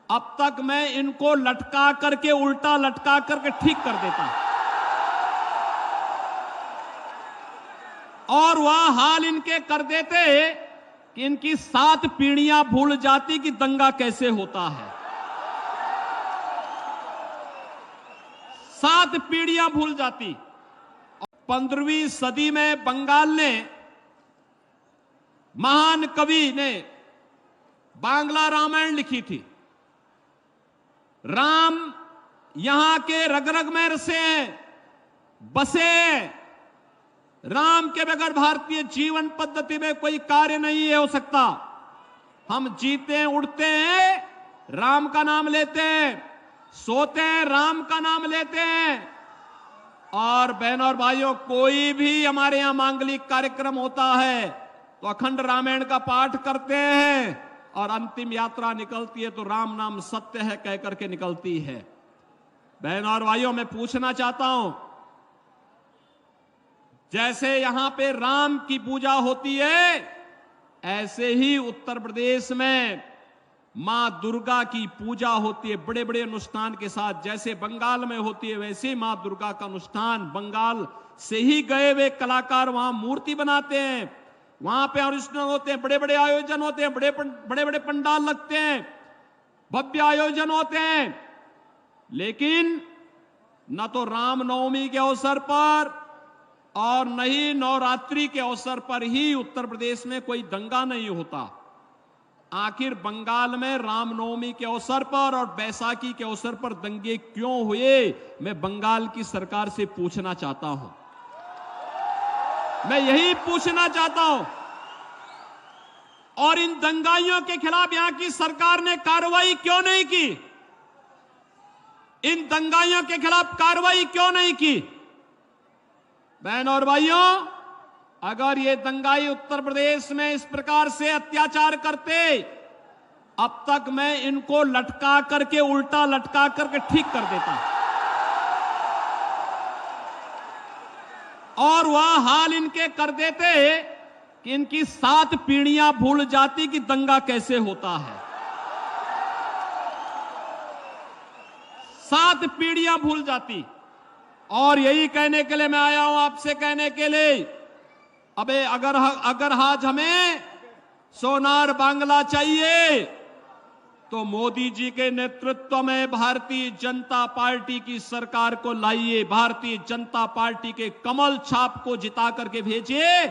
अब तक मैं इनको लटका करके, उल्टा लटका करके ठीक कर देता। और वह हाल इनके कर देते कि इनकी 7 पीढ़ियां भूल जाती कि दंगा कैसे होता है। 7 पीढ़ियां भूल जाती। 15वीं सदी में बंगाल ने, महान कवि ने बांग्ला रामायण लिखी थी। राम यहां के रग रग में रसे हैं, बसे हैं। राम के बगैर भारतीय जीवन पद्धति में कोई कार्य नहीं हो सकता। हम जीते हैं, उड़ते हैं, राम का नाम लेते हैं, सोते हैं, राम का नाम लेते हैं। और बहनों और भाइयों, कोई भी हमारे यहां मांगलिक कार्यक्रम होता है तो अखंड रामायण का पाठ करते हैं, और अंतिम यात्रा निकलती है तो राम नाम सत्य है कह करके निकलती है। बहनों और भाइयों, मैं पूछना चाहता हूं, जैसे यहां पे राम की पूजा होती है, ऐसे ही उत्तर प्रदेश में मां दुर्गा की पूजा होती है, बड़े बड़े अनुष्ठान के साथ। जैसे बंगाल में होती है, वैसे मां दुर्गा का अनुष्ठान। बंगाल से ही गए हुए कलाकार वहां मूर्ति बनाते हैं, वहां पे अनुष्ठान होते हैं, बड़े बड़े आयोजन होते हैं, बड़े बड़े पंडाल लगते हैं, भव्य आयोजन होते हैं। लेकिन न तो रामनवमी के अवसर पर और न ही नवरात्रि के अवसर पर ही उत्तर प्रदेश में कोई दंगा नहीं होता। आखिर बंगाल में रामनवमी के अवसर पर और बैसाखी के अवसर पर दंगे क्यों हुए, मैं बंगाल की सरकार से पूछना चाहता हूं। मैं यही पूछना चाहता हूं। और इन दंगाइयों के खिलाफ यहां की सरकार ने कार्रवाई क्यों नहीं की? इन दंगाइयों के खिलाफ कार्रवाई क्यों नहीं की? बहनों और भाइयों, अगर ये दंगाई उत्तर प्रदेश में इस प्रकार से अत्याचार करते, अब तक मैं इनको लटका करके, उल्टा लटका करके ठीक कर देता। और वह हाल इनके कर देते कि इनकी 7 पीढ़ियां भूल जाती कि दंगा कैसे होता है। 7 पीढ़ियां भूल जाती। और यही कहने के लिए मैं आया हूं, आपसे कहने के लिए, अबे अगर आज हमें सोनार बांग्ला चाहिए तो मोदी जी के नेतृत्व में भारतीय जनता पार्टी की सरकार को लाइए, भारतीय जनता पार्टी के कमल छाप को जिता करके भेजिए।